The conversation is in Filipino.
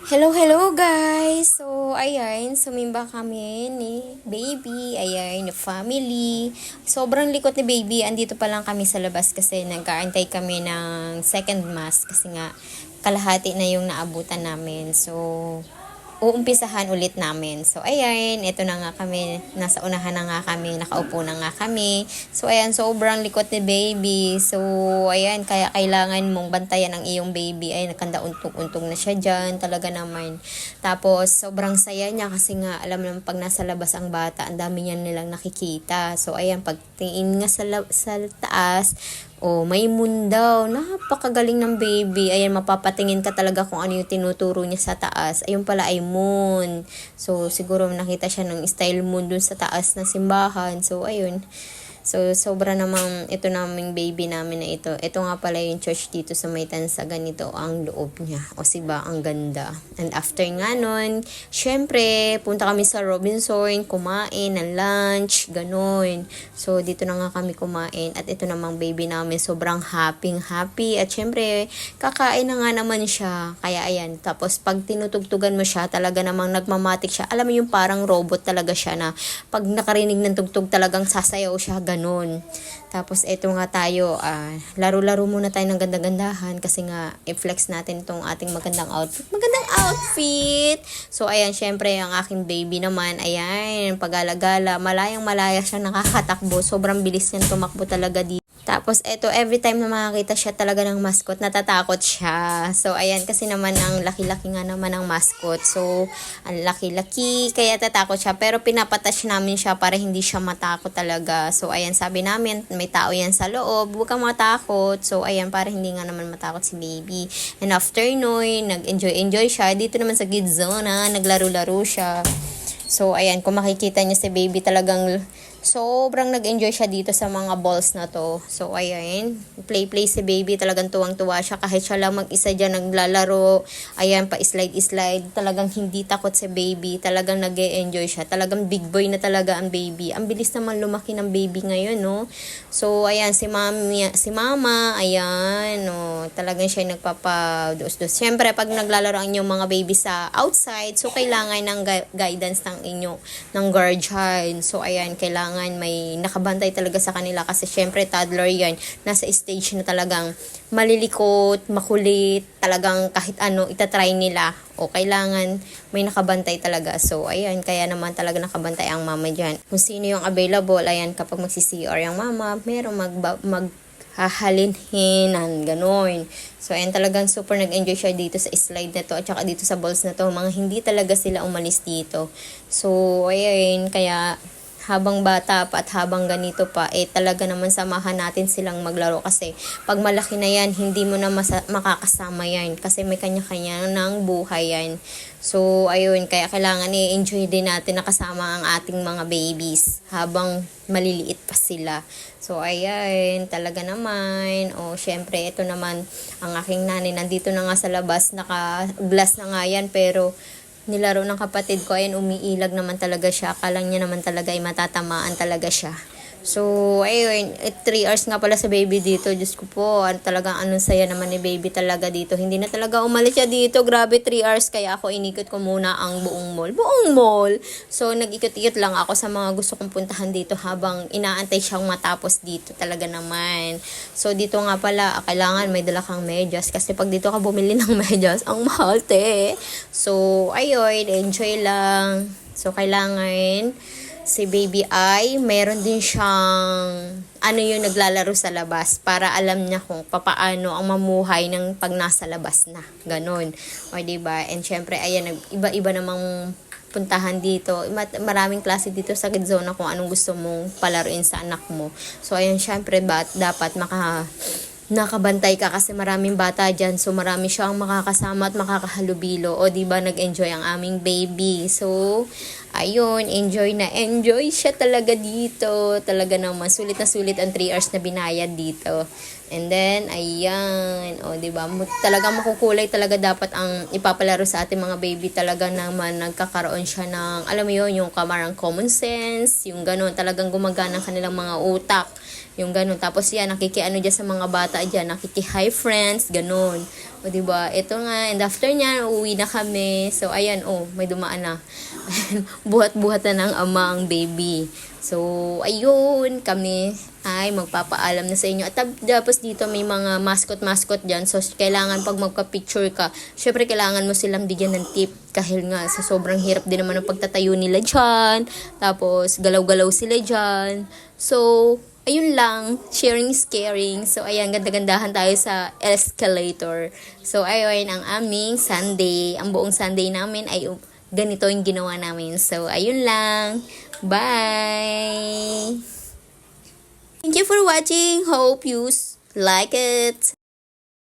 Hello, hello guys! So, ayan, sumimba kami ni baby, ayan, family. Sobrang likot ni baby, andito pa lang kami sa labas kasi nag-aantay kami ng second mass kasi nga kalahati na yung naabutan namin. So, uumpisahan ulit namin. So, ayan, ito na nga kami, nasa unahan na nga kami, nakaupo na nga kami. So, ayan, sobrang likot ni baby. So, ayan, kaya kailangan mong bantayan ang iyong baby. Ay, nakanda untong-untong na siya dyan, talaga naman. Tapos, sobrang saya niya kasi nga, alam naman, pag nasa labas ang bata, ang dami niya nilang nakikita. So, ayan, pagtingin nga sa taas, oh, may moon daw. Napakagaling ng baby. Ayan, mapapatingin ka talaga kung ano yung tinuturo niya sa taas. Ayun pala ay moon. So, siguro nakita siya ng style moon dun sa taas na simbahan. So, ayun. So, sobra namang ito naming baby namin na ito. Ito nga pala yung church dito sa Maytansa. Ganito ang loob niya. O siba, ang ganda. And after nga nun, syempre, punta kami sa Robinson, kumain ng lunch, ganun. So, dito na nga kami kumain. At ito namang baby namin, sobrang happy. At syempre, kakain na nga naman siya. Kaya ayan, tapos pag tinutugtugan mo siya, talaga namang nagmamatik siya. Alam mo yung parang robot talaga siya na pag nakarinig ng tugtog talagang sasayaw siya, ganun. Tapos eto nga tayo, laro-laro muna tayo ng ganda-gandahan kasi nga i-flex natin itong ating magandang outfit. Magandang outfit! So ayan, syempre ang aking baby naman, ayan, pag-alagala, malayang-malaya siya nakakatakbo. Sobrang bilis niyan tumakbo talaga dito. Tapos, eto, every time na makakita siya talaga ng mascot, natatakot siya. So, ayan, kasi naman ang laki-laki nga naman ng mascot. So, ang laki-laki, kaya tatakot siya. Pero pinapatouch namin siya para hindi siya matakot talaga. So, ayan, sabi namin, may tao yan sa loob, huwag kang matakot. So, ayan, para hindi nga naman matakot si baby. And after noon, nag-enjoy siya. Dito naman sa kids zone, naglaro-laro siya. So, ayan, kung makikita niyo si baby talagang sobrang nag-enjoy siya dito sa mga balls na to. So, ayan, play si baby. Talagang tuwang-tuwa siya kahit siya lang mag-isa dyan naglalaro. Ayan, pa-slide. Talagang hindi takot si baby. Talagang nag-enjoy siya. Talagang big boy na talaga ang baby. Ang bilis naman lumaki ng baby ngayon, no? So, ayan, si mama, ayan, no? Talagang siya nagpapa-dos-dos. Siyempre, pag naglalaro ang inyong mga baby sa outside, so kailangan ng guidance ng guardian. So, ayan, kailangan may nakabantay talaga sa kanila kasi syempre toddler yan, nasa stage na talagang malilikot, makulit, talagang kahit ano itatry nila o kailangan may nakabantay talaga. So, ayan, kaya naman talaga nakabantay ang mama dyan. Kung sino yung available, ayan, kapag magsi-CR yung mama, merong hahalinhinan, gano'n. So, ayan, talagang super nag-enjoy siya dito sa slide na to at saka dito sa balls na to. Mga hindi talaga sila umalis dito. So, ayan, kaya habang bata pa at habang ganito pa, talaga naman samahan natin silang maglaro kasi pag malaki na yan, hindi mo na makakasama yan kasi may kanya-kanya ng buhay yan. So, ayun, kaya kailangan i-enjoy din natin nakasama ang ating mga babies habang maliliit pa sila. So, ayan, talaga naman. O, syempre, ito naman, ang aking nanay, nandito na nga sa labas, naka-glass na nga yan, pero nilaro ng kapatid ko, ayan, umiilag naman talaga siya. Akala niya naman talaga ay matatamaan talaga siya. So, ayun, 3 hours nga pala sa baby dito. Diyos ko po, talagang anong saya naman ni baby talaga dito. Hindi na talaga umalis siya dito. Grabe, 3 hours. Kaya ako inikot ko muna ang buong mall. Buong mall! So, nag-ikot-ikot lang ako sa mga gusto kong puntahan dito habang inaantay siyang matapos dito talaga naman. So, dito nga pala, kailangan may dala kang medyas. Kasi pag dito ka bumili ng medyas, ang mahal, te. So, ayun, enjoy lang. So, kailangan si baby ay meron din siyang yung naglalaro sa labas para alam niya kung papaano ang mamuhay ng pag nasa labas na. Ganon. O, diba? And syempre, ayan, iba-iba namang puntahan dito. Maraming klase dito sa kids zone na kung anong gusto mong palaruin sa anak mo. So, ayan, syempre, dapat nakabantay ka kasi maraming bata dyan. So, marami siyang makakasama at makakahalubilo. O, diba, nag-enjoy ang aming baby. So, ayun, enjoy siya talaga dito. Talaga naman, sulit na sulit ang 3 hours na binayad dito. And then, ayan, o, diba, talagang makukulay talaga dapat ang ipapalaro sa ating mga baby. Talaga naman, nagkakaroon siya ng, alam mo yun, yung kamarang common sense, yung ganun, talagang gumagana ang kanilang mga utak. Yung ganun. Tapos yan, nakikiano dyan sa mga bata dyan, nakiki-hi friends, ganun. O, diba? Ito nga. And after niya, uuwi na kami. So, ayan, may dumaan na. Buhat-buhat na ng ama ang baby. So, ayun, kami ay magpapaalam na sa inyo. At tapos dito may mga mascot dyan. So, kailangan pag magka-picture ka, syempre kailangan mo silang bigyan ng tip. Kahil nga, sa sobrang hirap din naman ang pagtatayo nila dyan. Tapos, galaw-galaw sila dyan. So, ayun lang, sharing is caring. So, ayan, ganda-gandahan tayo sa escalator. So, ayun, ang aming Sunday. Ang buong Sunday namin ay ganito yung ginawa namin. So, ayun lang. Bye! Thank you for watching. Hope you like it.